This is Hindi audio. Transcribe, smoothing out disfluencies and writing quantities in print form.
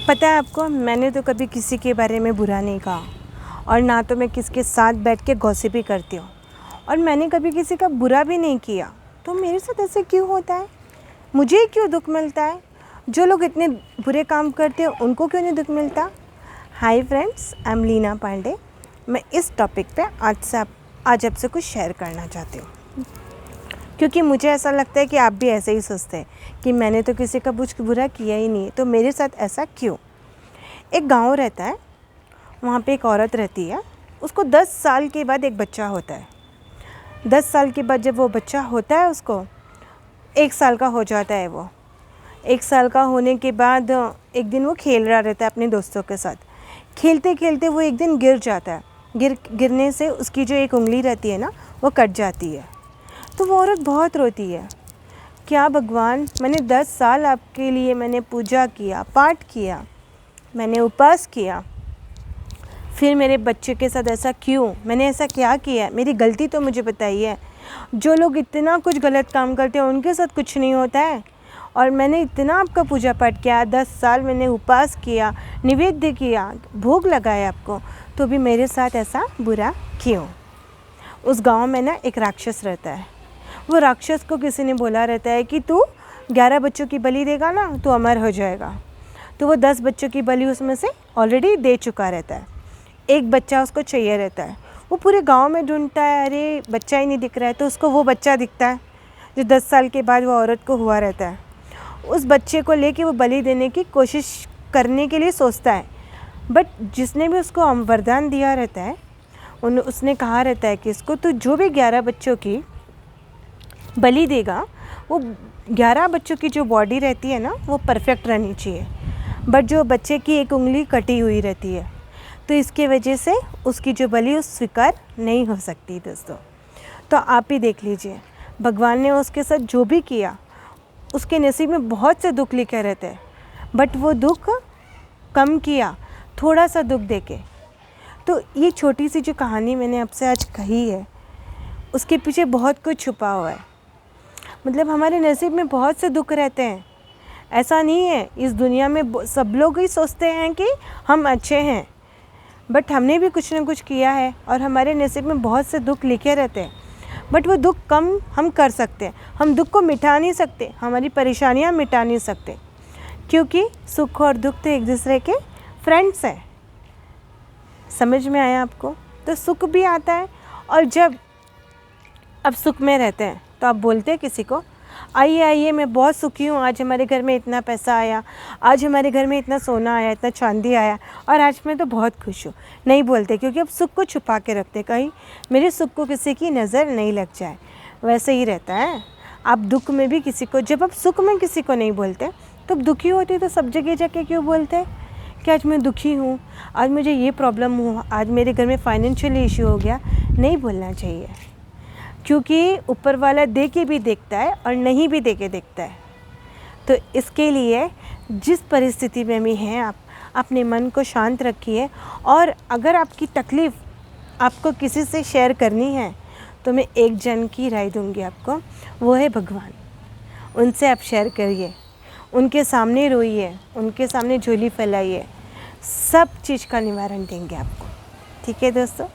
पता है आपको, मैंने तो कभी किसी के बारे में बुरा नहीं कहा और ना तो मैं किसी के साथ बैठ के गॉसिप ही करती हूँ, और मैंने कभी किसी का बुरा भी नहीं किया। तो मेरे साथ ऐसे क्यों होता है? मुझे ही क्यों दुख मिलता है? जो लोग इतने बुरे काम करते हैं उनको क्यों नहीं दुख मिलता? Hi friends, I am Leena Pandey. मैं इस टॉपिक पे आज आपसे कुछ शेयर करना चाहती हूँ, क्योंकि मुझे ऐसा लगता है कि आप भी ऐसे ही सोचते हैं कि मैंने तो किसी का कुछ बुरा किया ही नहीं, तो मेरे साथ ऐसा क्यों? एक गांव रहता है, वहाँ पे एक औरत रहती है, उसको 10 साल के बाद एक बच्चा होता है। 10 साल के बाद जब वो बच्चा होता है, उसको 1 साल का हो जाता है। वो 1 साल का होने के बाद एक दिन वो खेल रहा रहता है अपने दोस्तों के साथ। खेलते खेलते वो एक दिन गिर जाता है। गिरने से उसकी जो एक उंगली रहती है ना, वो कट जाती है। तो वो औरत बहुत रोती है, क्या भगवान, मैंने 10 साल आपके लिए मैंने पूजा किया, पाठ किया, मैंने उपवास किया, फिर मेरे बच्चे के साथ ऐसा क्यों? मैंने ऐसा क्या किया? मेरी गलती तो मुझे बताइए। जो लोग इतना कुछ गलत काम करते हैं उनके साथ कुछ नहीं होता है, और मैंने इतना आपका पूजा पाठ किया, 10 साल मैंने उपवास किया, निवेद्य किया, भोग लगाया आपको, तो भी मेरे साथ ऐसा बुरा क्यों? उस गांव में ना एक राक्षस रहता है। वो राक्षस को किसी ने बोला रहता है कि तू 11 बच्चों की बलि देगा ना, तो अमर हो जाएगा। तो वो 10 बच्चों की बलि उसमें से ऑलरेडी दे चुका रहता है। एक बच्चा उसको चाहिए रहता है। वो पूरे गांव में ढूंढता है, अरे बच्चा ही नहीं दिख रहा है। तो उसको वो बच्चा दिखता है जो 10 साल के बाद वो औरत को हुआ रहता है। उस बच्चे को लेके वो बलि देने की कोशिश करने के लिए सोचता है, बट जिसने भी उसको वरदान दिया रहता है, उसने कहा रहता है कि इसको तो जो भी 11 बच्चों की बलि देगा, वो 11 बच्चों की जो बॉडी रहती है ना, वो परफेक्ट रहनी चाहिए, बट जो बच्चे की एक उंगली कटी हुई रहती है, तो इसके वजह से उसकी जो बलि स्वीकार नहीं हो सकती। दोस्तों, तो आप ही देख लीजिए, भगवान ने उसके साथ जो भी किया, उसके नसीब में बहुत से दुख लिखे रहते हैं, बट वो दुख कम किया थोड़ा सा दुख देके। तो ये छोटी सी जो कहानी मैंने आपसे आज कही है, उसके पीछे बहुत कुछ छुपा हुआ है। मतलब हमारे नसीब में बहुत से दुख रहते हैं। ऐसा नहीं है, इस दुनिया में सब लोग ही सोचते हैं कि हम अच्छे हैं, बट हमने भी कुछ ना कुछ किया है और हमारे नसीब में बहुत से दुख लिखे रहते हैं। बट वो दुख कम हम कर सकते हैं, हम दुख को मिटा नहीं सकते, हमारी परेशानियां मिटा नहीं सकते, क्योंकि सुख और दुख तो एक दूसरे के फ्रेंड्स हैं। समझ में आया आपको? तो सुख भी आता है, और जब अब सुख में रहते हैं तो आप बोलते हैं किसी को, आइए आइए मैं बहुत सुखी हूँ, आज हमारे घर में इतना पैसा आया, आज हमारे घर में इतना सोना आया, इतना चांदी आया, और आज मैं तो बहुत खुश हूँ। नहीं बोलते, क्योंकि अब सुख को छुपा के रखते, कहीं मेरे सुख को किसी की नज़र नहीं लग जाए। वैसे ही रहता है, आप दुख में भी किसी को, जब आप सुख में किसी को नहीं बोलते, तो दुखी होते तो सब जगह जाके क्यों बोलते कि आज मैं दुखी हूँ, आज मुझे ये प्रॉब्लम हुआ, आज मेरे घर में फाइनेंशियल इशू हो गया। नहीं बोलना चाहिए, क्योंकि ऊपर वाला दे के भी देखता है और नहीं भी दे के देखता है। तो इसके लिए जिस परिस्थिति में भी हैं आप, अपने मन को शांत रखिए, और अगर आपकी तकलीफ़ आपको किसी से शेयर करनी है, तो मैं एक जन की राय दूंगी आपको, वो है भगवान। उनसे आप शेयर करिए, उनके सामने रोइए, उनके सामने झोली फैलाइए, सब चीज़ का निवारण देंगे आपको। ठीक है दोस्तों?